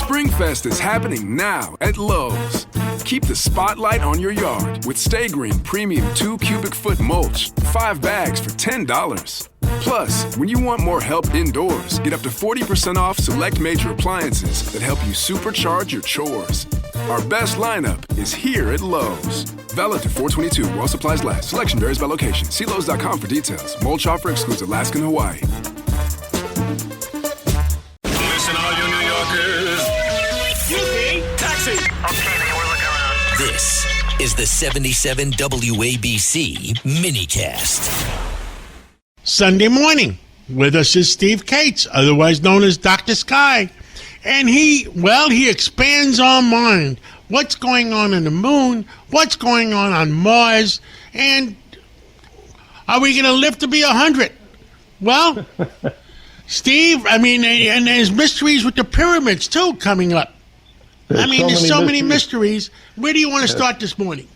Springfest is happening now at Lowe's. Keep the spotlight on your yard with Stay Green Premium 2 cubic foot mulch, 5 bags for $10. Plus, when you want more help indoors, get up to 40% off select major appliances that help you supercharge your chores. Our best lineup is here at Lowe's. Valid to 4/22 while supplies last. Selection varies by location. See Lowe's.com for details. Mulch offer excludes Alaska and Hawaii. Listen, all you New Yorkers. Taxi. Okay, man, we're looking around. This is the 77 WABC minicast. Sunday morning. With us is Steve Cates, otherwise known as Dr. Sky. And he expands our mind. What's going on the moon? What's going on Mars? And are we going to live to be 100? Well, Steve, and there's mysteries with the pyramids, too, coming up. There's so many mysteries. Where do you want to start this morning?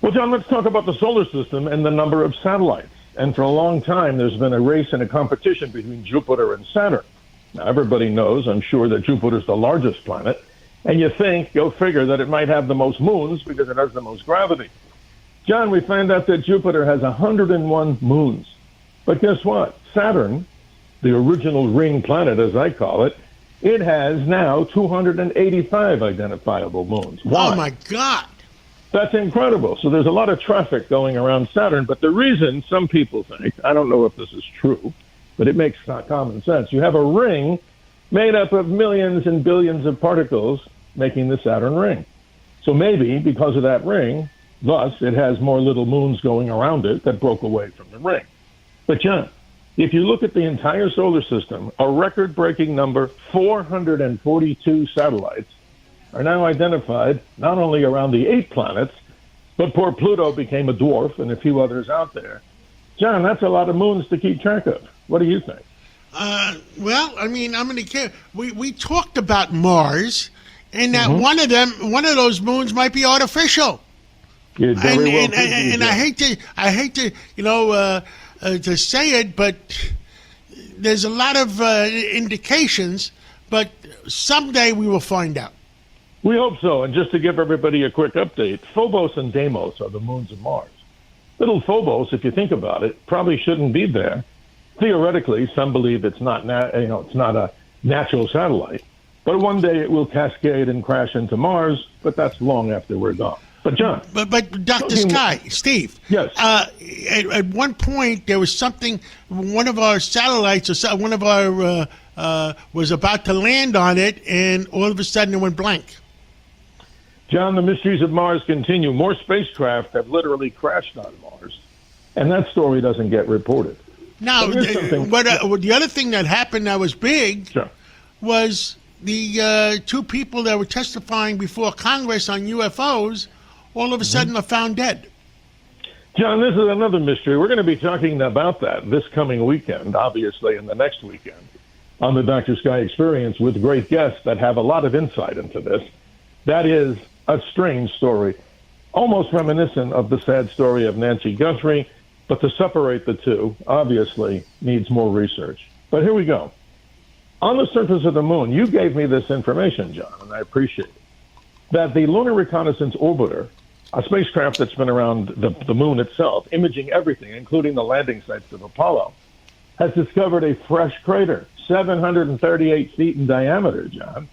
Well, John, let's talk about the solar system and the number of satellites. And for a long time, there's been a race and a competition between Jupiter and Saturn. Now, everybody knows, I'm sure, that Jupiter's the largest planet. And you think, go figure, that it might have the most moons because it has the most gravity. John, we find out that Jupiter has 101 moons. But guess what? Saturn, the original ring planet, as I call it, it has now 285 identifiable moons. Why? Oh, my God. That's incredible. So there's a lot of traffic going around Saturn. But the reason some people think, I don't know if this is true, but it makes common sense. You have a ring made up of millions and billions of particles making the Saturn ring. So maybe because of that ring, thus it has more little moons going around it that broke away from the ring. But John, if you look at the entire solar system, a record-breaking number, 442 satellites, are now identified not only around the 8 planets, but poor Pluto became a dwarf and a few others out there. John, that's a lot of moons to keep track of. What do you think? I'm going to care. We talked about Mars, and that one of those moons might be artificial. It very well could be, and I hate to to say it, but there's a lot of indications. But someday we will find out. We hope so. And just to give everybody a quick update, Phobos and Deimos are the moons of Mars. Little Phobos, if you think about it, probably shouldn't be there. Theoretically, some believe it's not it's not a natural satellite. But one day it will cascade and crash into Mars, but that's long after we're gone. But John. But Dr. Sky, Steve. Yes. At one point there was something, one of our satellites or one of our was about to land on it, and all of a sudden it went blank. John, the mysteries of Mars continue. More spacecraft have literally crashed on Mars, and that story doesn't get reported. Now, the other thing that happened that was big was the 2 people that were testifying before Congress on UFOs all of a sudden are found dead. John, this is another mystery. We're going to be talking about that this coming weekend, obviously, and the next weekend on the Dr. Sky Experience with great guests that have a lot of insight into this. That is a strange story, almost reminiscent of the sad story of Nancy Guthrie, but to separate the two, obviously, needs more research. But here we go. On the surface of the moon, you gave me this information, John, and I appreciate it, that the Lunar Reconnaissance Orbiter, a spacecraft that's been around the moon itself, imaging everything, including the landing sites of Apollo, has discovered a fresh crater, 738 feet in diameter, John,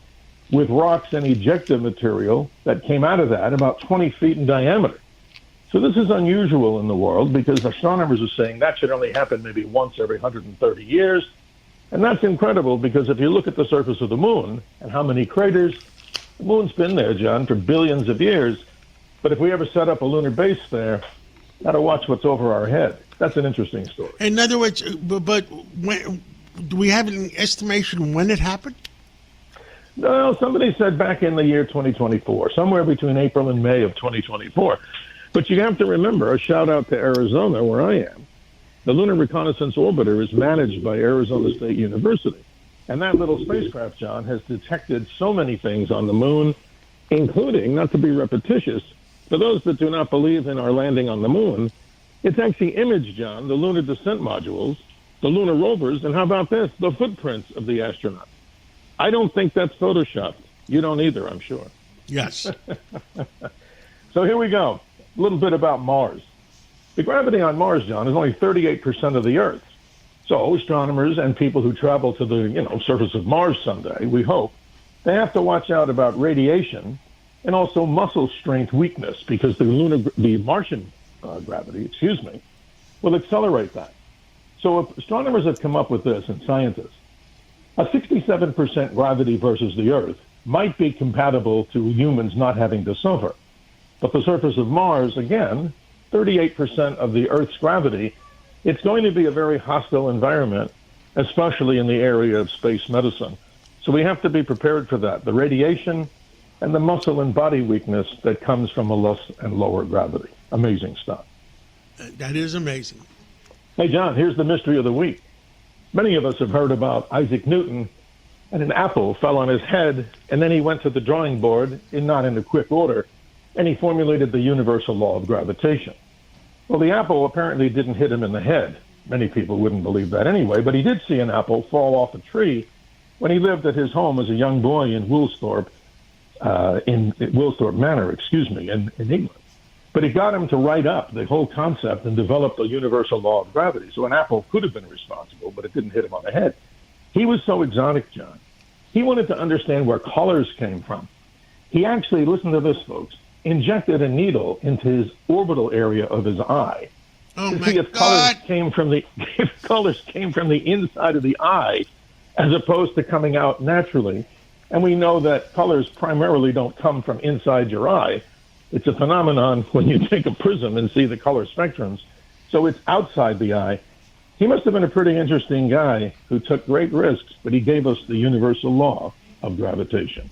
with rocks and ejecta material that came out of that about 20 feet in diameter. So this is unusual in the world because astronomers are saying that should only happen maybe once every 130 years. And that's incredible because if you look at the surface of the moon and how many craters, the moon's been there, John, for billions of years. But if we ever set up a lunar base there, gotta watch what's over our head. That's an interesting story. In other words, but do we have an estimation when it happened? No, somebody said back in the year 2024, somewhere between April and May of 2024. But you have to remember, a shout out to Arizona, where I am. The Lunar Reconnaissance Orbiter is managed by Arizona State University. And that little spacecraft, John, has detected so many things on the moon, including, not to be repetitious, for those that do not believe in our landing on the moon, it's actually imaged, John, the lunar descent modules, the lunar rovers, and how about this, the footprints of the astronauts. I don't think that's photoshopped. You don't either, I'm sure. Yes. So here we go. A little bit about Mars. The gravity on Mars, John, is only 38% of the Earth's. So astronomers and people who travel to the surface of Mars someday, we hope, they have to watch out about radiation and also muscle strength weakness because the Martian gravity, will accelerate that. So astronomers have come up with this, and scientists, a 67% gravity versus the Earth might be compatible to humans not having to suffer. But the surface of Mars, again, 38% of the Earth's gravity, it's going to be a very hostile environment, especially in the area of space medicine. So we have to be prepared for that, the radiation and the muscle and body weakness that comes from a less and lower gravity. Amazing stuff. That is amazing. Hey, John, here's the mystery of the week. Many of us have heard about Isaac Newton, and an apple fell on his head, and then he went to the drawing board, not in a quick order, and he formulated the universal law of gravitation. Well, the apple apparently didn't hit him in the head. Many people wouldn't believe that anyway, but he did see an apple fall off a tree when he lived at his home as a young boy in Woolsthorpe Manor, in England. But it got him to write up the whole concept and develop the universal law of gravity. So an apple could have been responsible, but it didn't hit him on the head. He was so exotic, John. He wanted to understand where colors came from. He actually, listen to this, folks, injected a needle into his orbital area of his eye to see if colors came from the inside of the eye as opposed to coming out naturally. And we know that colors primarily don't come from inside your eye. It's a phenomenon when you take a prism and see the color spectrums. So it's outside the eye. He must have been a pretty interesting guy who took great risks, but he gave us the universal law of gravitation.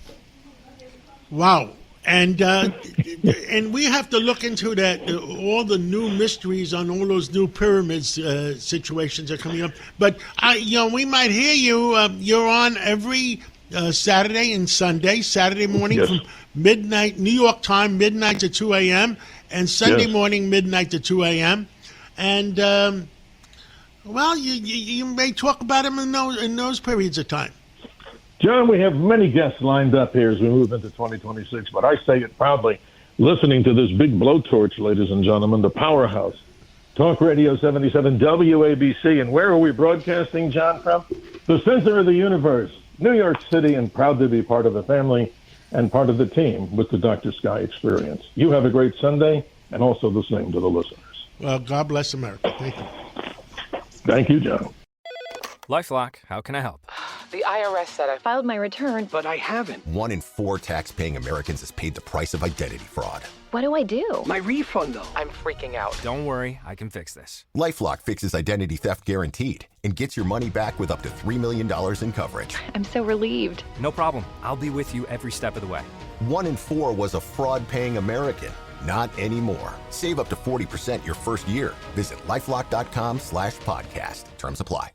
Wow. And we have to look into that, all the new mysteries on all those new pyramids situations are coming up. But, we might hear you. You're on every Saturday and Sunday, Saturday morning from midnight, New York time, midnight to 2 a.m., and Sunday morning, midnight to 2 a.m. And, you may talk about them in those periods of time. John, we have many guests lined up here as we move into 2026, but I say it proudly, listening to this big blowtorch, ladies and gentlemen, the powerhouse, Talk Radio 77 WABC. And where are we broadcasting, John, from? The center of the universe, New York City, and proud to be part of the family and part of the team with the Dr. Sky Experience. You have a great Sunday, and also the same to the listeners. Well, God bless America. Thank you. Thank you, John. LifeLock, how can I help? The IRS said I filed my return, but I haven't. 1 in 4 tax-paying Americans has paid the price of identity fraud. What do I do? My refund, though. I'm freaking out. Don't worry, I can fix this. LifeLock fixes identity theft guaranteed and gets your money back with up to $3 million in coverage. I'm so relieved. No problem. I'll be with you every step of the way. 1 in 4 was a fraud-paying American. Not anymore. Save up to 40% your first year. Visit LifeLock.com/podcast. Terms apply.